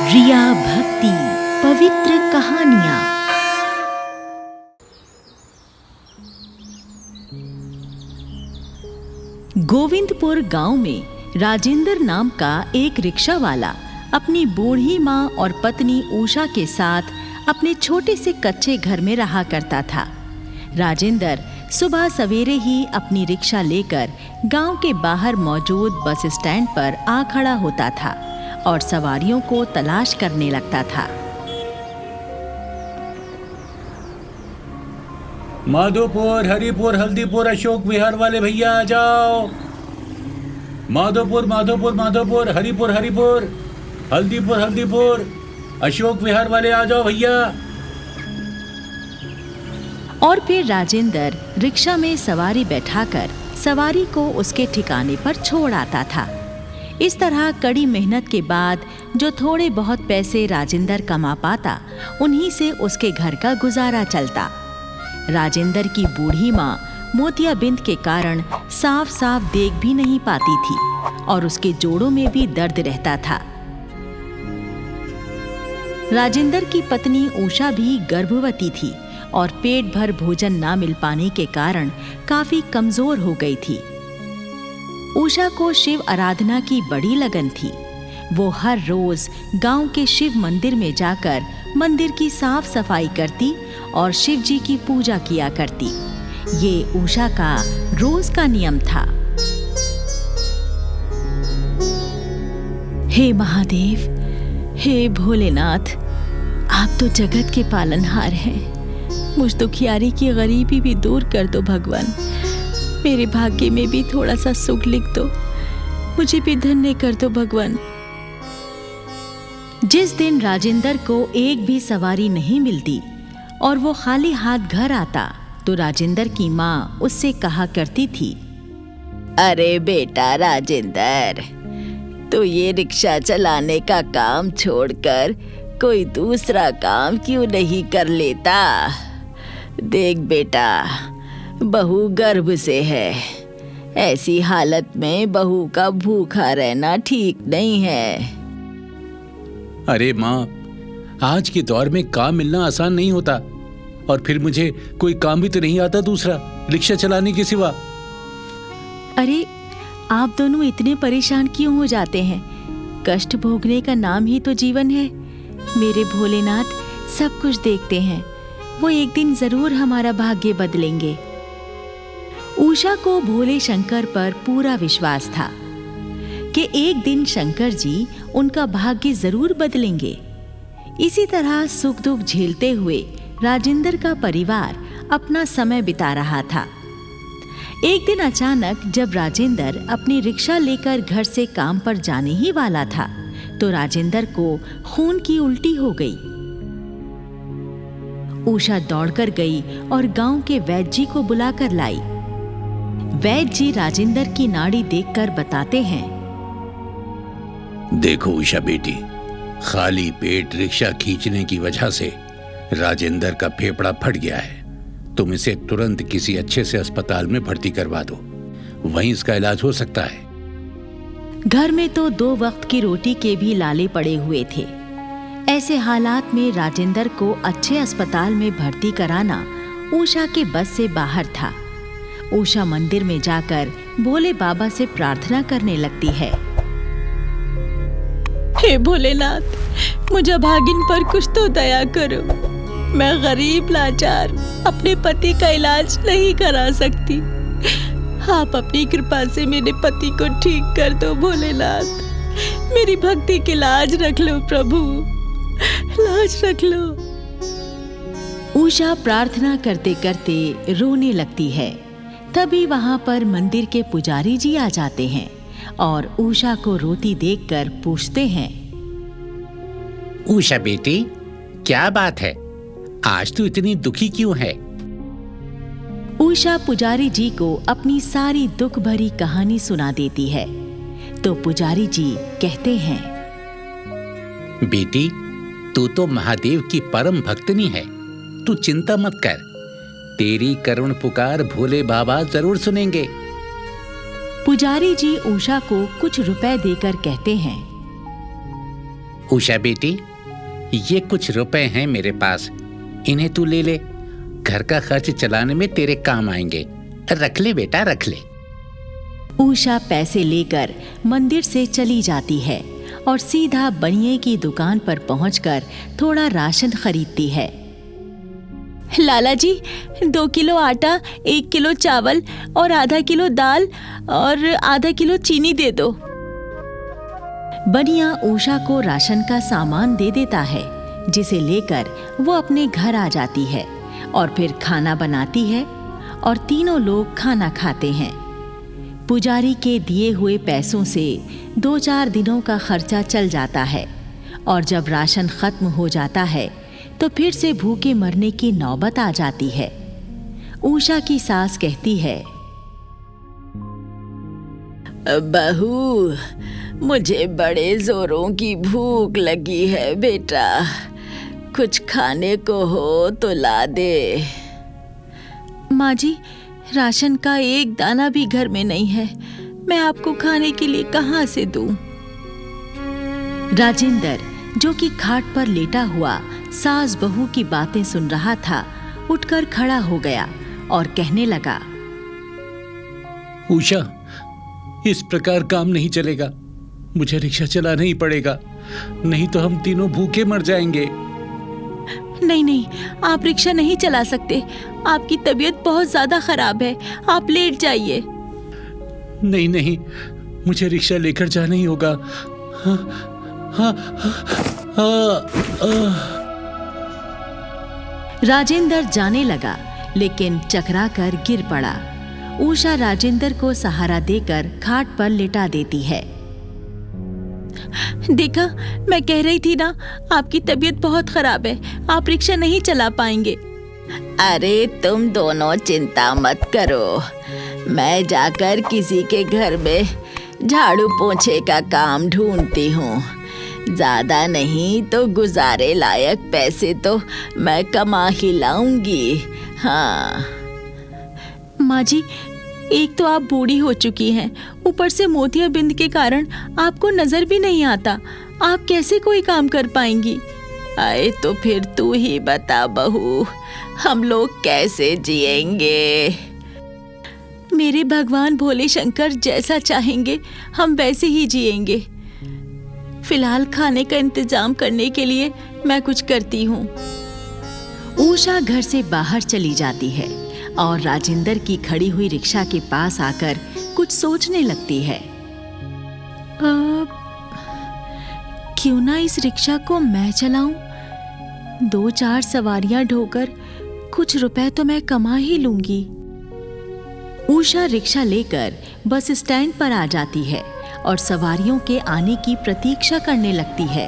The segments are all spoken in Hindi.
रिया भक्ति पवित्र कहानियां। गोविंदपुर गांव में राजेंद्र नाम का एक रिक्शा वाला अपनी बूढ़ी माँ और पत्नी उषा के साथ अपने छोटे से कच्चे घर में रहा करता था। राजेंद्र सुबह सवेरे ही अपनी रिक्शा लेकर गांव के बाहर मौजूद बस स्टैंड पर आ खड़ा होता था और सवारियों को तलाश करने लगता था। माधोपुर, हरिपुर, हल्दीपुर, अशोक विहार वाले भैया आ जाओ। माधोपुर, माधोपुर, माधोपुर, हरिपुर, हरिपुर, हल्दीपुर, हल्दीपुर, अशोक विहार वाले आ जाओ भैया। और फिर राजेंद्र रिक्शा में सवारी बैठाकर सवारी को उसके ठिकाने पर छोड़ आता था। इस तरह कड़ी मेहनत के बाद जो थोड़े बहुत पैसे राजेंद्र कमा पाता, उन्हीं से उसके घर का गुजारा चलता। राजेंद्र की बूढ़ी माँ मोतियाबिंद के कारण साफ साफ देख भी नहीं पाती थी और उसके जोड़ों में भी दर्द रहता था। राजेंद्र की पत्नी उषा भी गर्भवती थी और पेट भर भोजन ना मिल पाने के कारण काफी कमजोर हो गई थी। उषा को शिव आराधना की बड़ी लगन थी। वो हर रोज गांव के शिव मंदिर में जाकर मंदिर की साफ सफाई करती और शिव जी की पूजा किया करती। ये उषा का रोज का नियम था। हे महादेव, हे भोलेनाथ, आप तो जगत के पालनहार हैं। मुझ दुखियारी की गरीबी भी दूर कर दो भगवान। मेरे भाग्य में भी थोड़ा सा सुख लिख दो। मुझे भी धन्य कर दो भगवान। जिस दिन राजेंद्र को एक भी सवारी नहीं मिलती और वो खाली हाथ घर आता तो राजेंद्र की माँ उससे कहा करती थी, अरे बेटा राजेंद्र, तो ये रिक्शा चलाने का काम छोड़कर कोई दूसरा काम क्यों नहीं कर लेता? देख बेटा, बहू गर्भ से है। ऐसी हालत में बहू का भूखा रहना ठीक नहीं है। अरे माँ, आज के दौर में काम मिलना आसान नहीं होता और फिर मुझे कोई काम भी तो नहीं आता दूसरा रिक्शा चलाने के सिवा। अरे आप दोनों इतने परेशान क्यों हो जाते हैं? कष्ट भोगने का नाम ही तो जीवन है। मेरे भोलेनाथ सब कुछ देखते हैं। वो एक दिन जरूर हमारा भाग्य बदलेंगे। उषा को भोले शंकर पर पूरा विश्वास था कि एक दिन शंकर जी उनका भाग्य जरूर बदलेंगे। इसी तरह सुख दुख झेलते हुए राजेंद्र का परिवार अपना समय बिता रहा था। एक दिन अचानक जब राजेंद्र अपनी रिक्शा लेकर घर से काम पर जाने ही वाला था तो राजेंद्र को खून की उल्टी हो गई। उषा दौड़कर गई और गांव के वैद्य जी को बुलाकर लाई। वैद्य जी राजेंद्र की नाड़ी देखकर बताते हैं, देखो उषा बेटी, खाली पेट रिक्शा खींचने की वजह से राजेंद्र का फेफड़ा फट गया है। तुम इसे तुरंत किसी अच्छे से अस्पताल में भर्ती करवा दो, वहीं इसका इलाज हो सकता है। घर में तो 2 वक्त की रोटी के भी लाले पड़े हुए थे। ऐसे हालात में राजेंद्र को अच्छे अस्पताल में भर्ती कराना उषा के बस से बाहर था। उषा मंदिर में जाकर भोले बाबा से प्रार्थना करने लगती है, हे भोलेनाथ, मुझे भागिन पर कुछ तो दया करो। मैं गरीब लाचार अपने पति का इलाज नहीं करा सकती। आप अपनी कृपा से मेरे पति को ठीक कर दो भोलेनाथ। मेरी भक्ति की लाज रख लो प्रभु, लाज रख लो। उषा प्रार्थना करते करते रोने लगती है। तभी वहां पर मंदिर के पुजारी जी आ जाते हैं और उषा को रोती देखकर पूछते हैं, उषा बेटी, क्या बात है? आज तू इतनी दुखी क्यों है? उषा पुजारी जी को अपनी सारी दुख भरी कहानी सुना देती है। तो पुजारी जी कहते हैं, बेटी, तू तो महादेव की परम भक्तनी है। तू चिंता मत कर, तेरी करुण पुकार भोले बाबा जरूर सुनेंगे। पुजारी जी उषा को कुछ रुपए देकर कहते हैं, उषा बेटी, ये कुछ रुपए हैं मेरे पास, इन्हें तू ले ले। घर का खर्च चलाने में तेरे काम आएंगे। रख ले बेटा, रख ले। उषा पैसे लेकर मंदिर से चली जाती है और सीधा बनिए की दुकान पर पहुंचकर थोड़ा राशन खरीदती है। लाला जी, 2 किलो आटा, 1 किलो चावल और आधा किलो दाल और आधा किलो चीनी दे दो। बनिया उषा को राशन का सामान दे देता है, जिसे लेकर वो अपने घर आ जाती है और फिर खाना बनाती है और तीनों लोग खाना खाते हैं। पुजारी के दिए हुए पैसों से 2-4 दिनों का खर्चा चल जाता है और जब राशन खत्म हो जाता है तो फिर से भूखे मरने की नौबत आ जाती है। उषा की सास कहती है, बहू, मुझे बड़े जोरों की भूख लगी है बेटा, कुछ खाने को हो तो ला दे। माँ जी, राशन का एक दाना भी घर में नहीं है, मैं आपको खाने के लिए कहाँ से दूं? राजेंद्र, जो कि खाट पर लेटा हुआ सास बहू की बातें सुन रहा था, उठकर खड़ा हो गया और कहने लगा, उषा, इस प्रकार काम नहीं चलेगा। मुझे रिक्शा चलाना ही पड़ेगा, नहीं तो हम तीनों भूखे मर जाएंगे। नहीं नहीं, आप रिक्शा नहीं चला सकते, आपकी तबीयत बहुत ज्यादा खराब है, आप लेट जाइए। नहीं नहीं, मुझे रिक्शा लेकर जाना ही होगा। हाँ, हाँ, हाँ, राजेंद्र जाने लगा, लेकिन चकरा कर गिर पड़ा। उषा राजेंद्र को सहारा देकर खाट पर लिटा देती है। देखा, मैं कह रही थी ना, आपकी तबीयत बहुत खराब है, आप रिक्शा नहीं चला पाएंगे। अरे तुम दोनों चिंता मत करो, मैं जाकर किसी के घर में झाड़ू पोंछे का काम ढूंढती हूँ। ज्यादा नहीं तो गुजारे लायक पैसे तो मैं कमा ही लाऊंगी। हाँ माँ जी, एक तो आप बूढ़ी हो चुकी हैं, ऊपर से मोतियाबिंद के कारण आपको नजर भी नहीं आता, आप कैसे कोई काम कर पाएंगी? आए तो फिर तू ही बता बहू, हम लोग कैसे जिएंगे? मेरे भगवान भोले शंकर जैसा चाहेंगे हम वैसे ही जिएंगे। फिलहाल खाने का इंतजाम करने के लिए मैं कुछ करती हूँ। उषा घर से बाहर चली जाती है और राजेंद्र की खड़ी हुई रिक्शा के पास आकर कुछ सोचने लगती है। क्यों ना इस रिक्शा को मैं चलाऊं? 2-4 सवारियां ढोकर कुछ रुपए तो मैं कमा ही लूंगी। उषा रिक्शा लेकर बस स्टैंड पर आ जाती है और सवारियों के आने की प्रतीक्षा करने लगती है।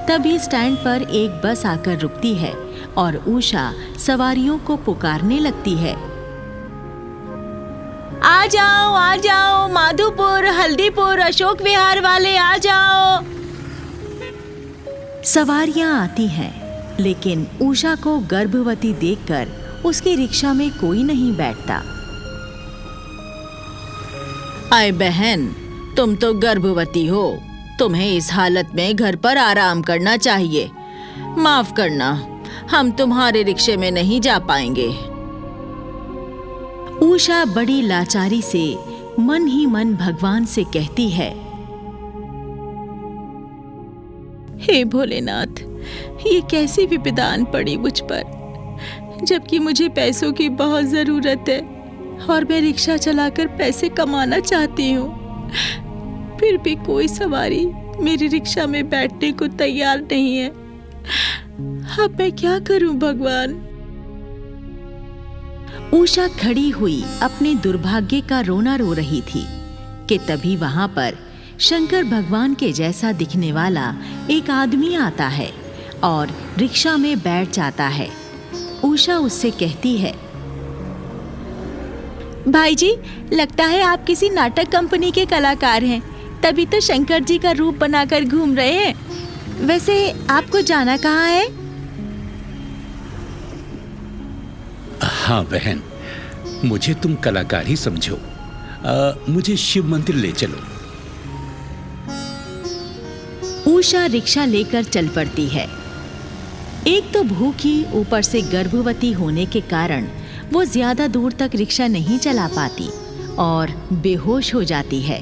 तभी स्टैंड पर एक बस आकर रुकती है और उषा सवारियों को पुकारने लगती है, आ जाओ, माधोपुर, हल्दीपुर, अशोक विहार वाले आ जाओ। सवारियां आती हैं, लेकिन उषा को गर्भवती देखकर उसकी रिक्शा में कोई नहीं बैठता। आए बहन, तुम तो गर्भवती हो, तुम्हें इस हालत में घर पर आराम करना चाहिए। माफ करना, हम तुम्हारे रिक्शे में नहीं जा पाएंगे। उषा बड़ी लाचारी से मन ही मन भगवान से कहती है, हे भोलेनाथ, ये कैसी विपदान पड़ी मुझ पर, जबकि मुझे पैसों की बहुत जरूरत है और मैं रिक्शा चलाकर पैसे कमाना चाहती हूँ। फिर भी कोई सवारी मेरी रिक्शा में बैठने को तैयार नहीं है। अब मैं क्या करूं भगवान? उषा खड़ी हुई अपने दुर्भाग्य का रोना रो रही थी कि तभी वहां पर शंकर भगवान के जैसा दिखने वाला एक आदमी आता है और रिक्शा में बैठ जाता है। उषा उससे कहती है, भाई जी, लगता है आप किसी नाटक कंपनी के कलाकार हैं, तभी तो शंकर जी का रूप बनाकर घूम रहे हैं। वैसे आपको जाना कहाँ है? हाँ बहन, मुझे तुम कलाकार ही समझो। मुझे शिव मंदिर ले चलो। उषा रिक्शा लेकर चल पड़ती है। एक तो भूखी, ऊपर से गर्भवती होने के कारण वो ज्यादा दूर तक रिक्शा नहीं चला पाती और बेहोश हो जाती है।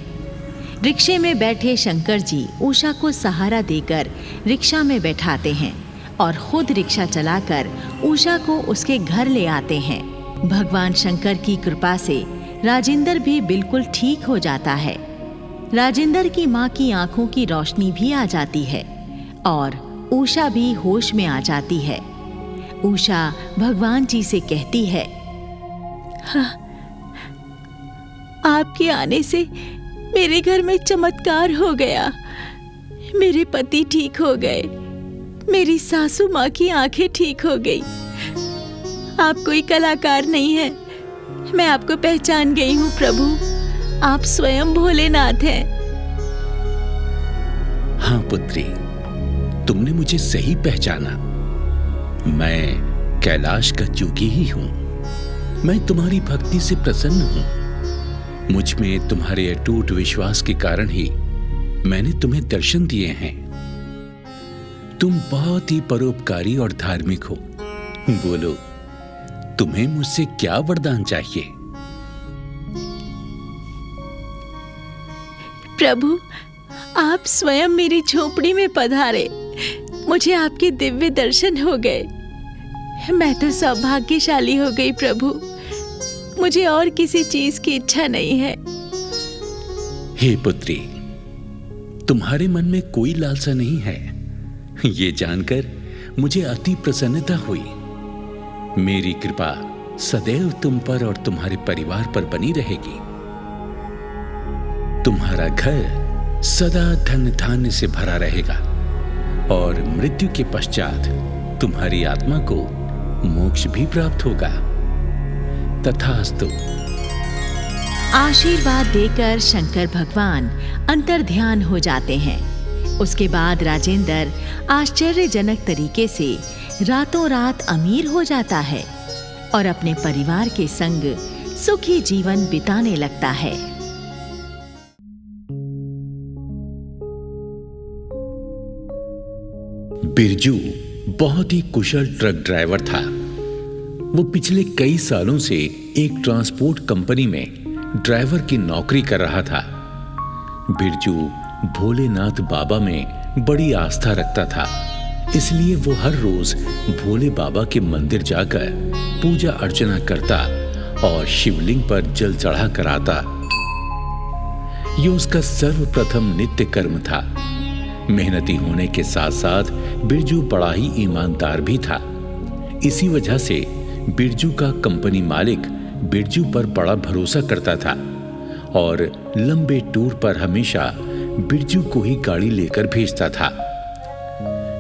रिक्शे में बैठे शंकर जी उषा को सहारा देकर रिक्शा में बैठाते हैं और खुद रिक्शा चलाकर उषा को उसके घर ले आते हैं। भगवान शंकर की कृपा से राजेंद्र भी बिल्कुल ठीक हो जाता है। राजेंद्र की माँ की आंखों की रोशनी भी आ जाती है और उषा भी होश में आ जाती है। उषा भगवान जी से कहती है, हाँ, आपके आने से मेरे घर में चमत्कार हो गया। मेरे पति ठीक हो गए, मेरी सासू माँ की आंखें ठीक हो गई। आप कोई कलाकार नहीं है, मैं आपको पहचान गई हूँ प्रभु, आप स्वयं भोलेनाथ हैं। हाँ पुत्री, तुमने मुझे सही पहचाना। मैं कैलाश का जोगी ही हूं। मैं तुम्हारी भक्ति से प्रसन्न हूं। मुझ में तुम्हारे अटूट विश्वास के कारण ही मैंने तुम्हें दर्शन दिए हैं। तुम बहुत ही परोपकारी और धार्मिक हो। बोलो, तुम्हें मुझसे क्या वरदान चाहिए? प्रभु, आप स्वयं मेरी झोपड़ी में पधारे, मुझे आपके दिव्य दर्शन हो गए। मैं तो सौभाग्यशाली हो गई प्रभु, मुझे और किसी चीज की इच्छा नहीं है। हे पुत्री, तुम्हारे मन में कोई लालसा नहीं है, ये जानकर मुझे अति प्रसन्नता हुई। मेरी कृपा सदैव तुम पर और तुम्हारे परिवार पर बनी रहेगी। तुम्हारा घर सदा धन धान्य से भरा रहेगा और मृत्यु के पश्चात तुम्हारी आत्मा को मोक्ष भी प्राप्त होगा। तथास्तु। आशीर्वाद देकर शंकर भगवान अंतर्ध्यान हो जाते हैं। उसके बाद राजेंद्र आश्चर्यजनक तरीके से रातों रात अमीर हो जाता है और अपने परिवार के संग सुखी जीवन बिताने लगता है। बिरजू बहुत ही कुशल ट्रक ड्राइवर था। वो पिछले कई सालों से एक ट्रांसपोर्ट कंपनी में ड्राइवर की नौकरी कर रहा था। बिरजू भोलेनाथ बाबा में बड़ी आस्था रखता था, इसलिए वो हर रोज भोले बाबा के मंदिर जाकर पूजा अर्चना करता और शिवलिंग पर जल चढ़ा कर आता। ये उसका सर्वप्रथम नित्य कर्म था। मेहनती होने के साथ साथ बिरजू बड़ा ही ईमानदार भी था। इसी वजह से बिरजू का कंपनी मालिक बिरजू पर बड़ा भरोसा करता था और लंबे टूर पर हमेशा बिरजू को ही गाड़ी लेकर भेजता था।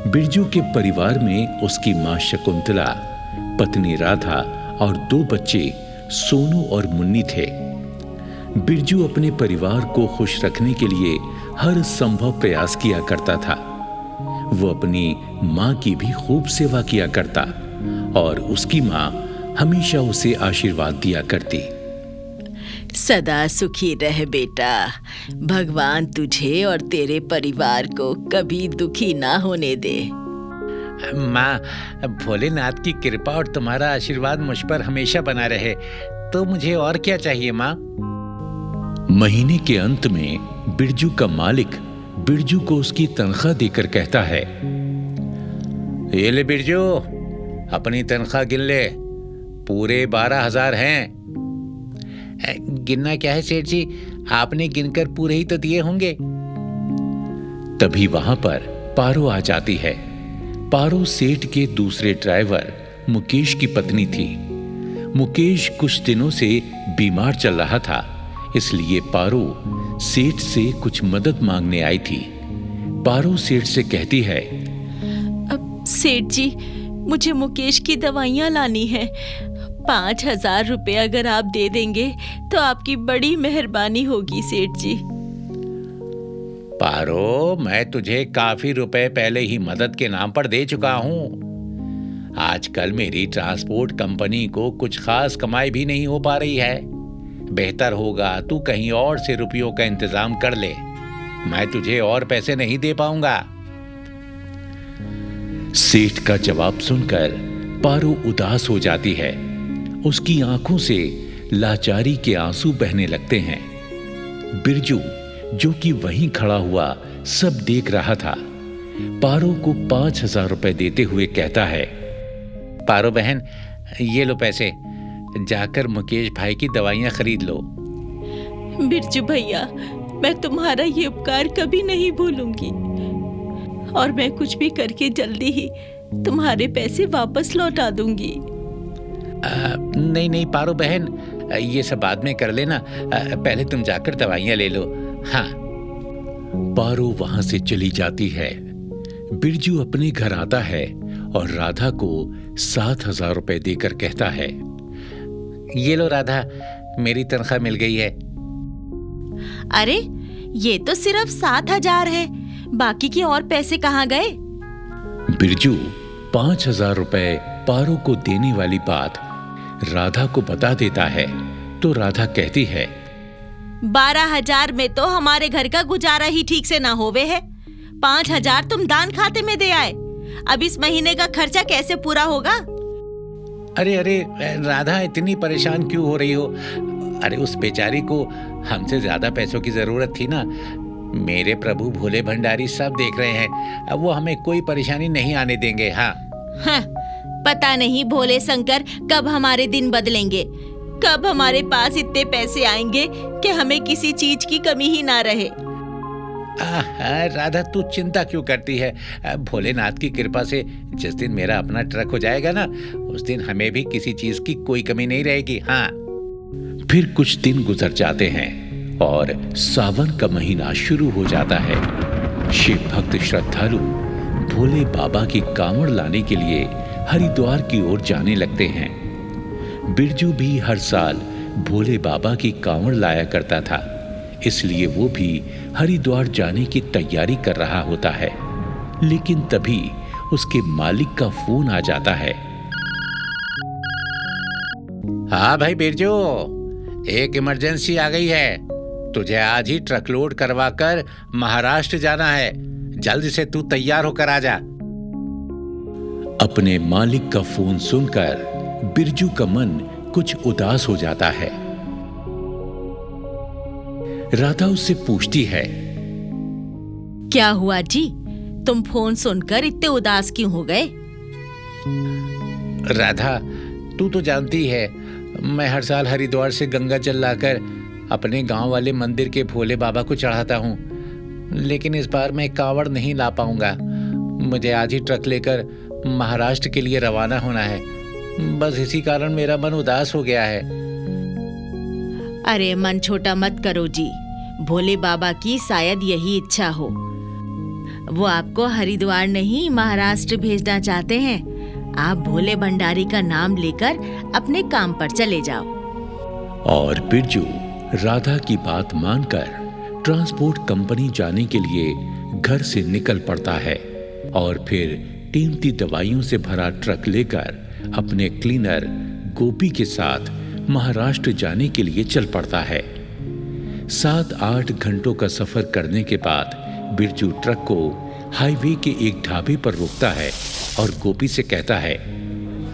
बिरजू के परिवार में उसकी मां शकुंतला, पत्नी राधा और 2 बच्चे सोनू और मुन्नी थे। बिरजू अपने परिवार को खुश रखने के लिए हर संभव प्रयास किया करता था। वो अपनी मां की भी खूब सेवा किया करता और उसकी मां हमेशा उसे आशीर्वाद दिया करती। सदा सुखी रह बेटा, भगवान तुझे और तेरे परिवार को कभी दुखी ना होने दे। माँ, भोलेनाथ की कृपा और तुम्हारा आशीर्वाद मुझ पर हमेशा बना रहे, तो मुझे और क्या चाहिए माँ? महीने के अंत में बिरजू का मालिक बिरजू को उसकी तनख्वाह देकर कहता है, ये ले बिरजू, अपनी तनख्वाह गिन ले, पूरे 12,000 हैं। गिनना क्या है सेठ जी, आपने गिनकर पूरे ही तो दिए होंगे। तभी वहां पर पारो आ जाती है। पारो सेठ के दूसरे ड्राइवर मुकेश की पत्नी थी। मुकेश कुछ दिनों से बीमार चल रहा था, इसलिए पारो सेठ से कुछ मदद मांगने आई थी। पारो सेठ से कहती है, अब सेठ जी, मुझे मुकेश की दवाइयाँ लानी है। 5,000 रुपए अगर आप दे देंगे तो आपकी बड़ी मेहरबानी होगी सेठ जी। पारो, मैं तुझे काफी रुपए पहले ही मदद के नाम पर दे चुका हूँ। आजकल मेरी ट्रांसपोर्ट कंपनी को कुछ खास कमाई भी नहीं हो पा रही है। बेहतर होगा तू कहीं और से रुपयों का इंतजाम कर ले, मैं तुझे और पैसे नहीं दे पाऊंगा। सेठ का जवाब सुनकर पारो उदास हो जाती है। उसकी आंखों से लाचारी के आंसू बहने लगते हैं। बिरजू, जो कि वहीं खड़ा हुआ सब देख रहा था, पारो को 5,000 रुपए देते हुए कहता है, पारो बहन, ये लो पैसे, जाकर मुकेश भाई की दवाइयां खरीद लो। बिरजू भैया, मैं तुम्हारा ये उपकार कभी नहीं भूलूंगी और मैं कुछ भी करके जल्दी ही तुम्हारे पैसे वापस लौटा दूंगी। नहीं नहीं पारो बहन, ये सब बाद में कर लेना, पहले तुम जाकर दवाइयां ले लो। हाँ। पारो वहां से चली जाती है। बिरजू अपने घर आता है और राधा को 7,000 रुपए देकर कहता है, ये लो राधा, मेरी तनख्वाह मिल गई है। अरे, ये तो सिर्फ 7,000 है, बाकी के और पैसे कहाँ गए? बिरजू 5,000 रुपए पारो को देने वाली बात राधा को बता देता है तो राधा कहती है, 12,000 में तो हमारे घर का गुजारा ही ठीक से ना होवे है। 5,000 तुम दान खाते में दे आए, अब इस महीने का खर्चा कैसे पूरा होगा? अरे अरे राधा, इतनी परेशान क्यों हो रही हो? अरे उस बेचारी को हमसे ज्यादा पैसों की जरूरत थी ना। मेरे प्रभु भोले भंडारी सब देख रहे हैं, अब वो हमें कोई परेशानी नहीं आने देंगे। हाँ, पता नहीं भोले शंकर कब हमारे दिन बदलेंगे, कब हमारे पास इतने पैसे आएंगे कि हमें किसी चीज की कमी ही ना रहे। राधा, तू चिंता क्यों करती है? भोलेनाथ की कृपा से जिस दिन मेरा अपना ट्रक हो जाएगा ना, उस दिन हमें भी किसी चीज की कोई कमी नहीं रहेगी। हाँ। फिर कुछ दिन गुजर जाते हैं और सावन का महीना शुरू हो जाता है। शिव भक्त श्रद्धालु भोले बाबा की कांवड़ लाने के लिए हरिद्वार की ओर जाने लगते हैं। बिरजू भी हर साल भोले बाबा की कांवड़ लाया करता था, इसलिए वो भी हरिद्वार जाने की तैयारी कर रहा होता है। लेकिन तभी उसके मालिक का फोन आ जाता है। हाँ भाई बिरजू, एक इमरजेंसी आ गई है, तुझे आज ही ट्रक लोड करवा कर महाराष्ट्र जाना है, जल्द से तू तैयार होकर आ जा। अपने मालिक का फोन सुनकर बिरजू का मन कुछ उदास हो जाता है। राधा उससे पूछती है, क्या हुआ जी, तुम फोन सुनकर इतने उदास क्यों हो गए? राधा, तू तो जानती है मैं हर साल हरिद्वार से गंगा जल लाकर अपने गांव वाले मंदिर के भोले बाबा को चढ़ाता हूँ, लेकिन इस बार मैं कांवड़ नहीं ला पाऊंगा। मुझे आज ही ट्रक लेकर महाराष्ट्र के लिए रवाना होना है, बस इसी कारण मेरा मन उदास हो गया है। अरे मन छोटा मत करो जी, भोले बाबा की शायद यही इच्छा हो, वो आपको हरिद्वार नहीं महाराष्ट्र भेजना चाहते हैं। आप भोले भंडारी का नाम लेकर अपने काम पर चले जाओ। और बिरजू राधा की बात मानकर ट्रांसपोर्ट कंपनी जाने के लिए घर से निकल पड़ता है और फिर कीमती दवाइयों से भरा ट्रक लेकर अपने क्लीनर गोपी के साथ महाराष्ट्र जाने के लिए चल पड़ता है। 7-8 घंटों का सफर करने के बाद बिरजू ट्रक को हाईवे के एक ढाबे पर रोकता है और गोपी से कहता है,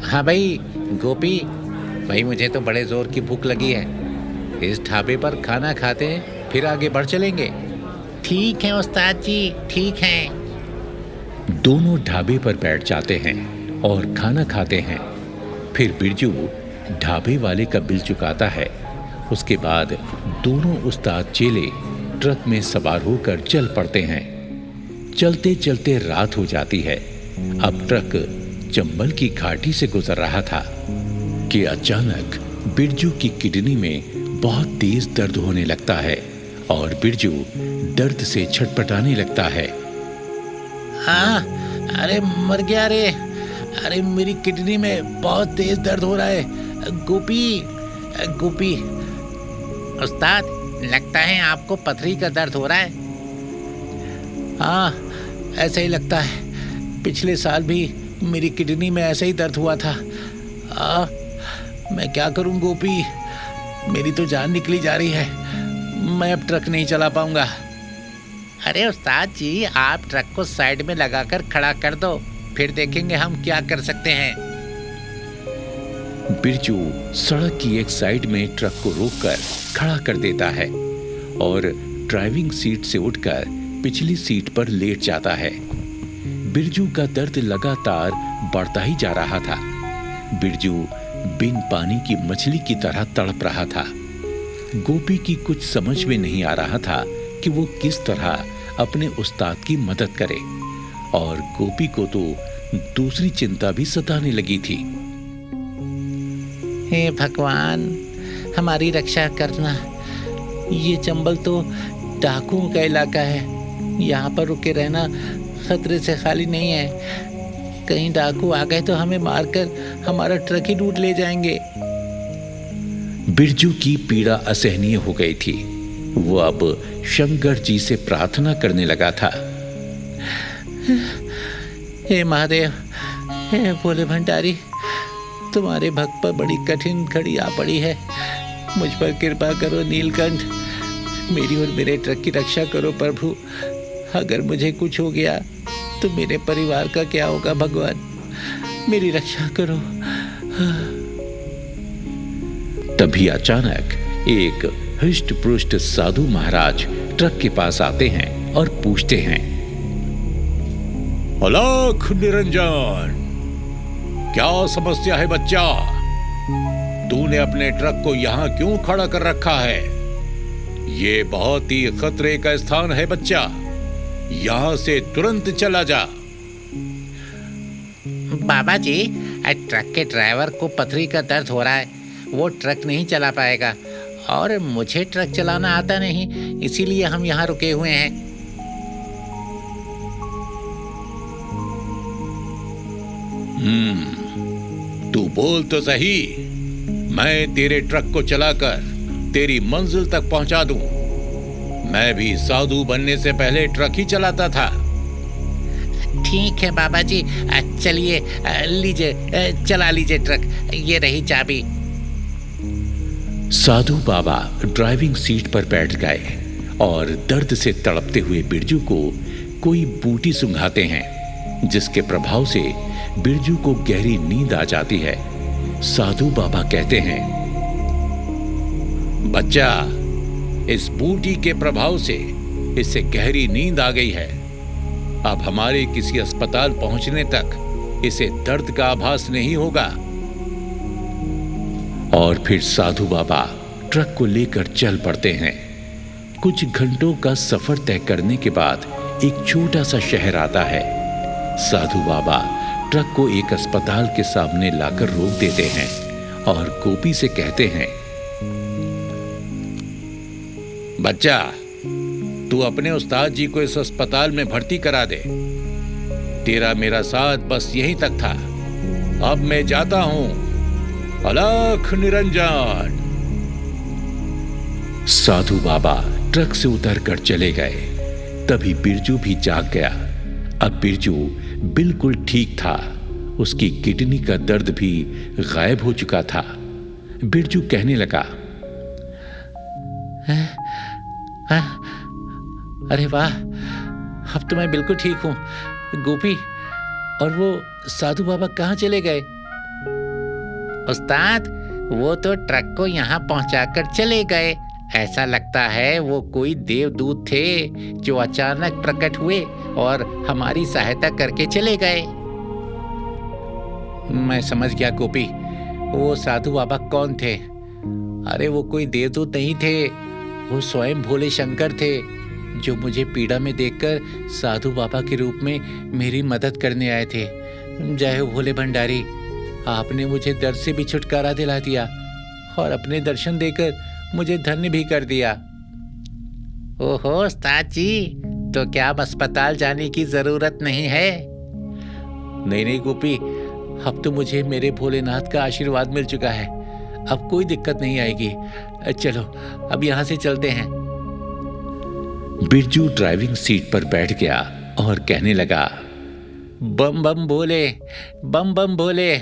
हाँ भाई गोपी भाई, मुझे तो बड़े जोर की भूख लगी है, इस ढाबे पर खाना खाते हैं फिर आगे बढ़ चलेंगे। ठीक है उस्ताद जी, ठीक है। दोनों ढाबे पर बैठ जाते हैं और खाना खाते हैं। फिर बिरजू ढाबे वाले का बिल चुकाता है। उसके बाद दोनों उस्ताद चेले ट्रक में सवार होकर चल पड़ते हैं। चलते चलते रात हो जाती है। अब ट्रक चंबल की घाटी से गुजर रहा था कि अचानक बिरजू की किडनी में बहुत तेज दर्द होने लगता है और बिरजू दर्द से छटपटाने लगता है। हाँ, अरे मर गया रे, अरे मेरी किडनी में बहुत तेज दर्द हो रहा है। गोपी गोपी, उस्ताद लगता है आपको पथरी का दर्द हो रहा है। हाँ, ऐसा ही लगता है, पिछले साल भी मेरी किडनी में ऐसा ही दर्द हुआ था। मैं क्या करूं गोपी, मेरी तो जान निकली जा रही है, मैं अब ट्रक नहीं चला पाऊंगा। अरे उस्ताद जी, आप ट्रक को साइड में लगाकर खड़ा कर दो, फिर देखेंगे हम क्या कर सकते हैं। बिरजू सड़क की एक साइड में ट्रक को रोककर खड़ा कर देता है और ड्राइविंग सीट से उठकर पिछली सीट पर लेट जाता है। बिरजू का दर्द लगातार बढ़ता ही जा रहा था। बिरजू बिन पानी की मछली की तरह तड़प रहा था। गोपी की कुछ समझ में नहीं आ रहा था कि वो किस तरह अपने उस्ताद की मदद करे, और गोपी को तो दूसरी चिंता भी सताने लगी थी। हे भगवान, हमारी रक्षा करना। ये चंबल तो डाकुओं का इलाका है। यहाँ पर रुके रहना खतरे से खाली नहीं है। कहीं डाकू आ गए तो हमें मारकर हमारा ट्रक ही लूट ले जाएंगे। बिरजू की पीड़ा असहनीय हो गई थी। वो अब शंकर जी से प्रार्थना करने लगा था। हे महादेव, हे भोले भंडारी, तुम्हारे भक्त पर बड़ी कठिन घड़ी आ पड़ी है। मुझ पर कृपा करो नीलकंठ। मेरी और मेरे ट्रक की रक्षा करो प्रभु। अगर मुझे कुछ हो गया तो मेरे परिवार का क्या होगा भगवान? मेरी रक्षा करो। तभी अचानक एक हृष्ट पुष्ट साधु महाराज ट्रक के पास आते हैं और पूछते हैं, अलख निरंजन, क्या समस्या है बच्चा? तूने अपने ट्रक को यहाँ क्यों खड़ा कर रखा है? ये बहुत ही खतरे का स्थान है बच्चा, यहाँ से तुरंत चला जा। बाबा जी, ट्रक के ड्राइवर को पथरी का दर्द हो रहा है। वो ट्रक नहीं चला पाएगा और मुझे ट्रक चलाना आता नहीं, इसीलिए हम यहाँ रुके हुए हैं। तू बोल तो सही। मैं तेरे ट्रक को चलाकर तेरी मंजिल तक पहुंचा दूं। मैं भी साधु बनने से पहले ट्रक ही चलाता था। ठीक है बाबा जी, चलिए, लीजिए, चला लीजिए ट्रक। ये रही चाबी। साधु बाबा ड्राइविंग सीट पर बैठ गए और दर्द से तड़पते हुए बिरजू को कोई बूटी सुंघाते हैं, जिसके प्रभाव से बिरजू को गहरी नींद आ जाती है। साधु बाबा कहते हैं, बच्चा, इस बूटी के प्रभाव से इसे गहरी नींद आ गई है। अब हमारे किसी अस्पताल पहुंचने तक इसे दर्द का आभास नहीं होगा। और फिर साधु बाबा ट्रक को लेकर चल पड़ते हैं। कुछ घंटों का सफर तय करने के बाद एक छोटा सा शहर आता है। साधु बाबा ट्रक को एक अस्पताल के सामने लाकर रोक देते हैं और गोपी से कहते हैं, बच्चा, तू अपने उस्ताद जी को इस अस्पताल में भर्ती करा दे। तेरा मेरा साथ बस यहीं तक था। अब मैं जाता हूं। अलख निरंजन। साधु बाबा ट्रक से उतरकर चले गए। तभी बिरजू भी जाग गया। अब बिरजू बिल्कुल ठीक था। उसकी किडनी का दर्द भी गायब हो चुका था। बिरजू कहने लगा, अरे वाह, अब तो मैं बिल्कुल ठीक हूँ। गोपी और वो साधु बाबा कहाँ चले गए? उस्ताद, वो तो ट्रक को यहाँ पहुँचाकर चले गए। ऐसा लगता है वो कोई देवदूत थे जो अचानक प्रकट हुए और हमारी सहायता करके चले गए। मैं समझ गया गोपी, वो साधु बाबा कौन थे? अरे वो कोई देवदूत नहीं थे, वो स्वयं भोले शंकर थे, जो मुझे पीड़ा में देखकर साधु बाबा के रूप में मेरी मदद करने आए थे। जय हो भोले भंडारी, आपने मुझे दर्द से भी छुटकारा दिला दिया और अपने दर्शन देकर मुझे धन्य भी कर दिया। ओहो उस्ताद जी, तो क्या अब अस्पताल जाने की जरूरत नहीं है? नहीं गोपी, अब तो मुझे मेरे भोलेनाथ का आशीर्वाद मिल चुका है। अब कोई दिक्कत नहीं आएगी। चलो अब यहाँ से चलते हैं। बिरजू ड्राइविंग सीट पर बैठ गया और कहने लगा, बम बम भोले, बम बम भोले।